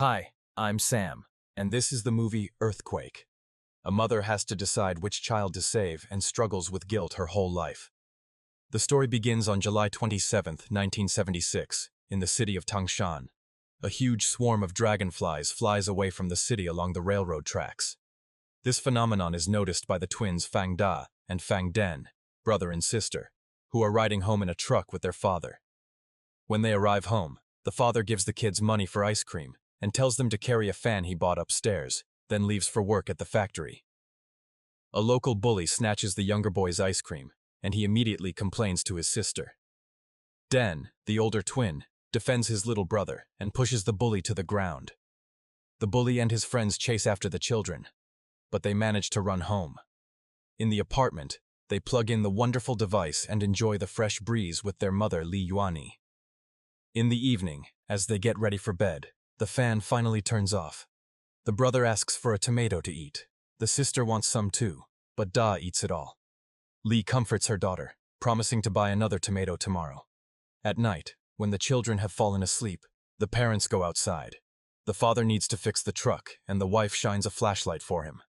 Hi, I'm Sam, and this is the movie Earthquake. A mother has to decide which child to save and struggles with guilt her whole life. The story begins on July 27, 1976, in the city of Tianshan. A huge swarm of dragonflies flies away from the city along the railroad tracks. This phenomenon is noticed by the twins Fang Da and Fang Den, brother and sister, who are riding home in a truck with their father. When they arrive home, the father gives the kids money for ice cream and tells them to carry a fan he bought upstairs, then leaves for work at the factory. A local bully snatches the younger boy's ice cream, and he immediately complains to his sister. Den, the older twin, defends his little brother and pushes the bully to the ground. The bully and his friends chase after the children, but they manage to run home. In the apartment, they plug in the wonderful device and enjoy the fresh breeze with their mother Li Yuani. In the evening, as they get ready for bed, the fan finally turns off. The brother asks for a tomato to eat. The sister wants some too, but Da eats it all. Li comforts her daughter, promising to buy another tomato tomorrow. At night, when the children have fallen asleep, the parents go outside. The father needs to fix the truck, and the wife shines a flashlight for him.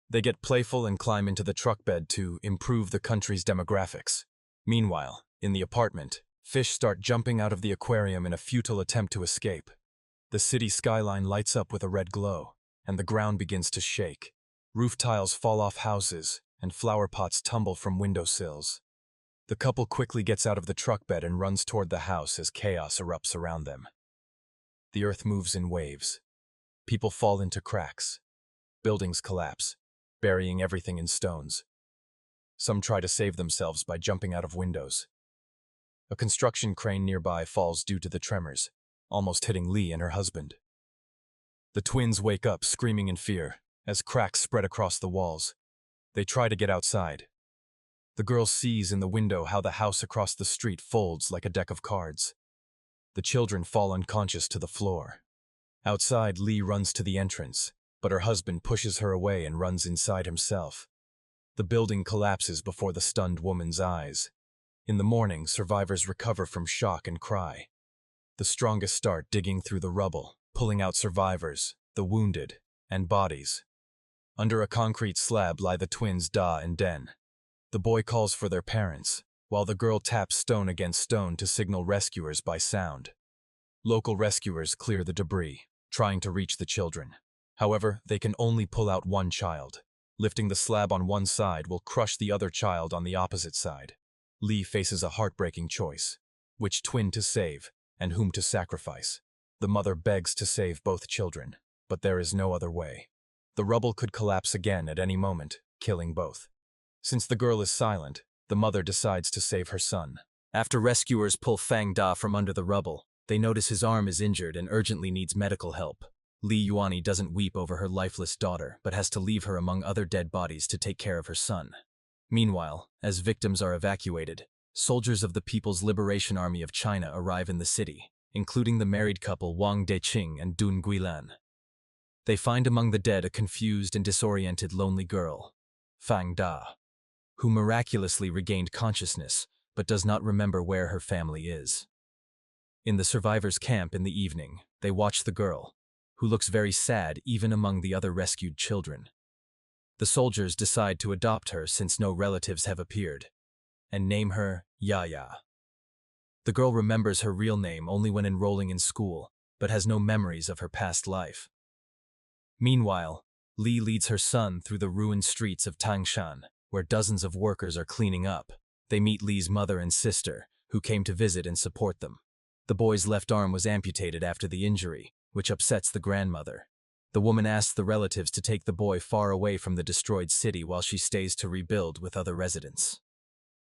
They get playful and climb into the truck bed to improve the country's demographics. Meanwhile, in the apartment, fish start jumping out of the aquarium in a futile attempt to escape. The city skyline lights up with a red glow, and the ground begins to shake. Roof tiles fall off houses, and flower pots tumble from windowsills. The couple quickly gets out of the truck bed and runs toward the house as chaos erupts around them. The earth moves in waves. People fall into cracks. Buildings collapse, burying everything in stones. Some try to save themselves by jumping out of windows. A construction crane nearby falls due to the tremors, almost hitting Li and her husband. The twins wake up screaming in fear as cracks spread across the walls. They try to get outside. The girl sees in the window how the house across the street folds like a deck of cards. The children fall unconscious to the floor. Outside, Li runs to the entrance, but her husband pushes her away and runs inside himself. The building collapses before the stunned woman's eyes. In the morning, survivors recover from shock and cry. The strongest start digging through the rubble, pulling out survivors, the wounded, and bodies. Under a concrete slab lie the twins Da and Den. The boy calls for their parents, while the girl taps stone against stone to signal rescuers by sound. Local rescuers clear the debris, trying to reach the children. However, they can only pull out one child. Lifting the slab on one side will crush the other child on the opposite side. Li faces a heartbreaking choice: which twin to save and whom to sacrifice. The mother begs to save both children, but there is no other way. The rubble could collapse again at any moment, killing both. Since the girl is silent, the mother decides to save her son. After rescuers pull Fang Da from under the rubble, they notice his arm is injured and urgently needs medical help. Li Yuani doesn't weep over her lifeless daughter, but has to leave her among other dead bodies to take care of her son. Meanwhile, as victims are evacuated, soldiers of the People's Liberation Army of China arrive in the city, including the married couple Wang Deqing and Dun Guilan. They find among the dead a confused and disoriented lonely girl, Fang Da, who miraculously regained consciousness but does not remember where her family is. In the survivors' camp in the evening, they watch the girl, who looks very sad even among the other rescued children. The soldiers decide to adopt her since no relatives have appeared, and name her Yaya. The girl remembers her real name only when enrolling in school, but has no memories of her past life. Meanwhile, Li leads her son through the ruined streets of Tianshan, where dozens of workers are cleaning up. They meet Li's mother and sister, who came to visit and support them. The boy's left arm was amputated after the injury, which upsets the grandmother. The woman asks the relatives to take the boy far away from the destroyed city while she stays to rebuild with other residents.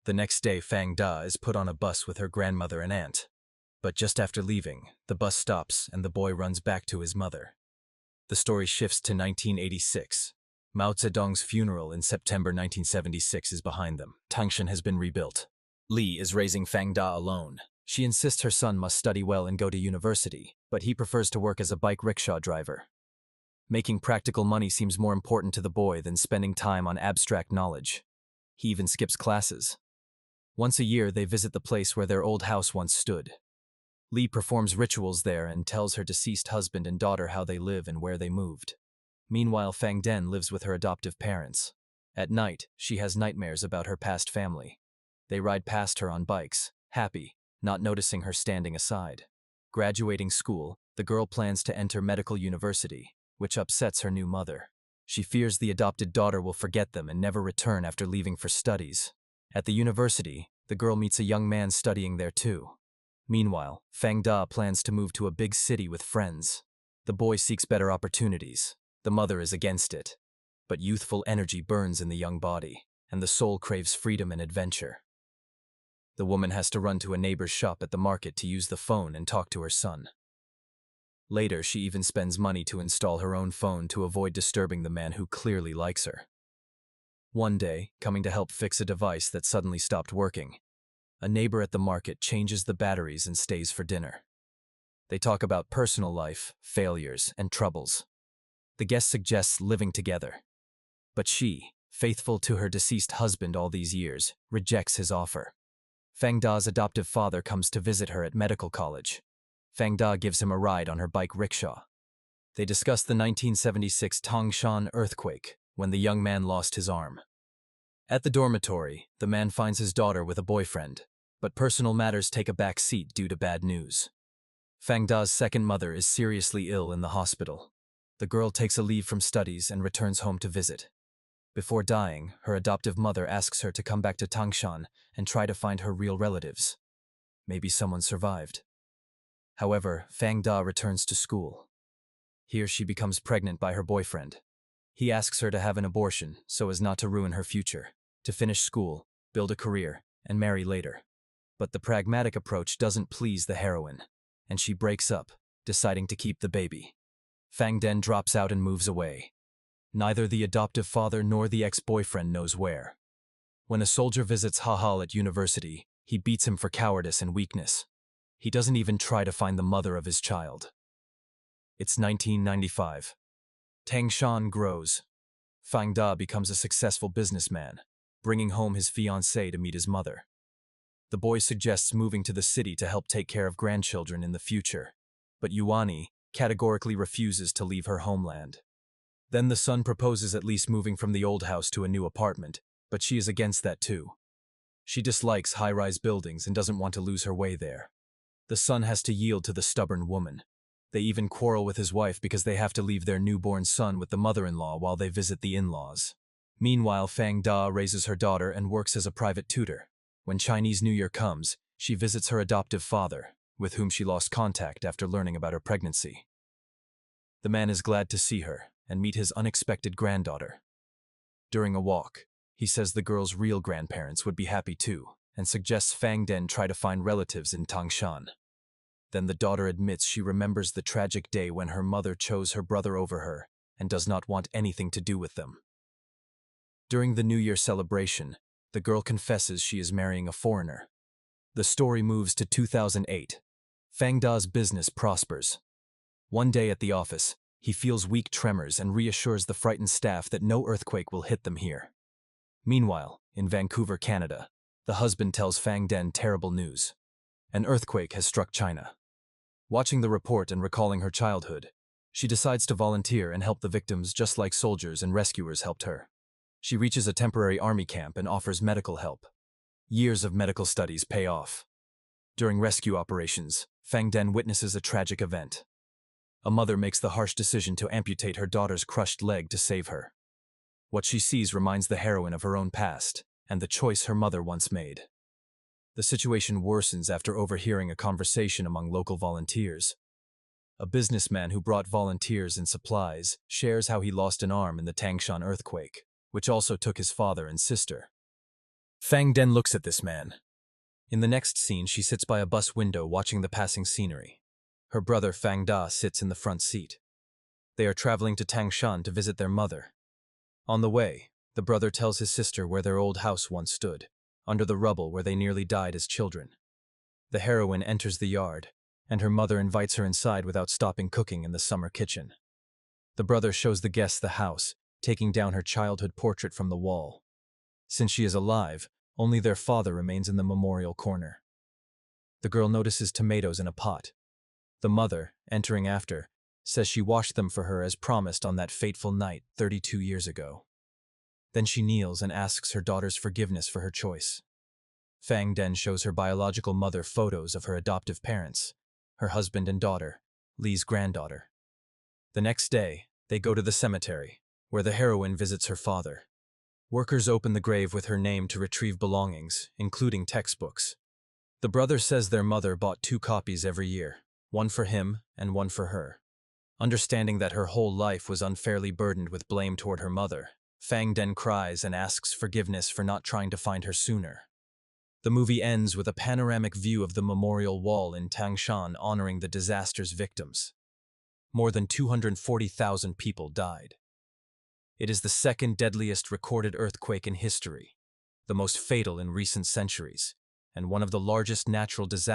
The next day, Fang Da is put on a bus with her grandmother and aunt. But just after leaving, the bus stops and the boy runs back to his mother. The story shifts to 1986. Mao Zedong's funeral in September 1976 is behind them. Tianshan has been rebuilt. Li is raising Fang Da alone. She insists her son must study well and go to university, but he prefers to work as a bike rickshaw driver. Making practical money seems more important to the boy than spending time on abstract knowledge. He even skips classes. Once a year, they visit the place where their old house once stood. Li performs rituals there and tells her deceased husband and daughter how they live and where they moved. Meanwhile, Fang Den lives with her adoptive parents. At night, she has nightmares about her past family. They ride past her on bikes, happy, not noticing her standing aside. Graduating school, the girl plans to enter medical university, which upsets her new mother. She fears the adopted daughter will forget them and never return after leaving for studies. At the university, the girl meets a young man studying there too. Meanwhile, Fang Da plans to move to a big city with friends. The boy seeks better opportunities. The mother is against it. But youthful energy burns in the young body, and the soul craves freedom and adventure. The woman has to run to a neighbor's shop at the market to use the phone and talk to her son. Later, she even spends money to install her own phone to avoid disturbing the man who clearly likes her. One day, coming to help fix a device that suddenly stopped working, a neighbor at the market changes the batteries and stays for dinner. They talk about personal life, failures, and troubles. The guest suggests living together. But she, faithful to her deceased husband all these years, rejects his offer. Fang Da's adoptive father comes to visit her at medical college. Fang Da gives him a ride on her bike rickshaw. They discuss the 1976 Tianshan earthquake, when the young man lost his arm. At the dormitory, the man finds his daughter with a boyfriend, but personal matters take a back seat due to bad news. Fang Da's second mother is seriously ill in the hospital. The girl takes a leave from studies and returns home to visit. Before dying, her adoptive mother asks her to come back to Tianshan and try to find her real relatives. Maybe someone survived. However, Fang Da returns to school. Here she becomes pregnant by her boyfriend. He asks her to have an abortion so as not to ruin her future, to finish school, build a career, and marry later. But the pragmatic approach doesn't please the heroine, and she breaks up, deciding to keep the baby. Fang Den drops out and moves away. Neither the adoptive father nor the ex-boyfriend knows where. When a soldier visits Hahal at university, he beats him for cowardice and weakness. He doesn't even try to find the mother of his child. It's 1995. Tianshan grows. Fang Da becomes a successful businessman, bringing home his fiancée to meet his mother. The boy suggests moving to the city to help take care of grandchildren in the future, but Yuani categorically refuses to leave her homeland. Then the son proposes at least moving from the old house to a new apartment, but she is against that too. She dislikes high-rise buildings and doesn't want to lose her way there. The son has to yield to the stubborn woman. They even quarrel with his wife because they have to leave their newborn son with the mother-in-law while they visit the in-laws. Meanwhile, Fang Da raises her daughter and works as a private tutor. When Chinese New Year comes, she visits her adoptive father, with whom she lost contact after learning about her pregnancy. The man is glad to see her and meet his unexpected granddaughter. During a walk, he says the girl's real grandparents would be happy too, and suggests Fang Den try to find relatives in Tianshan. Then the daughter admits she remembers the tragic day when her mother chose her brother over her and does not want anything to do with them. During the New Year celebration, the girl confesses she is marrying a foreigner. The story moves to 2008. Fang Da's business prospers. One day at the office, he feels weak tremors and reassures the frightened staff that no earthquake will hit them here. Meanwhile, in Vancouver, Canada, the husband tells Fang Den terrible news. An earthquake has struck China. Watching the report and recalling her childhood, she decides to volunteer and help the victims just like soldiers and rescuers helped her. She reaches a temporary army camp and offers medical help. Years of medical studies pay off. During rescue operations, Fang Den witnesses a tragic event. A mother makes the harsh decision to amputate her daughter's crushed leg to save her. What she sees reminds the heroine of her own past and the choice her mother once made. The situation worsens after overhearing a conversation among local volunteers. A businessman who brought volunteers and supplies shares how he lost an arm in the Tianshan earthquake, which also took his father and sister. Fang Den looks at this man. In the next scene, she sits by a bus window watching the passing scenery. Her brother Fang Da sits in the front seat. They are traveling to Tianshan to visit their mother. On the way, the brother tells his sister where their old house once stood, under the rubble where they nearly died as children. The heroine enters the yard, and her mother invites her inside without stopping cooking in the summer kitchen. The brother shows the guests the house, taking down her childhood portrait from the wall. Since she is alive, only their father remains in the memorial corner. The girl notices tomatoes in a pot. The mother, entering after, says she washed them for her as promised on that fateful night 32 years ago. Then she kneels and asks her daughter's forgiveness for her choice. Fang Den shows her biological mother photos of her adoptive parents, her husband and daughter, Li's granddaughter. The next day, they go to the cemetery, where the heroine visits her father. Workers open the grave with her name to retrieve belongings, including textbooks. The brother says their mother bought 2 copies every year, one for him and one for her. Understanding that her whole life was unfairly burdened with blame toward her mother, Fang Den cries and asks forgiveness for not trying to find her sooner. The movie ends with a panoramic view of the memorial wall in Tianshan honoring the disaster's victims. More than 240,000 people died. It is the second deadliest recorded earthquake in history, the most fatal in recent centuries, and one of the largest natural disasters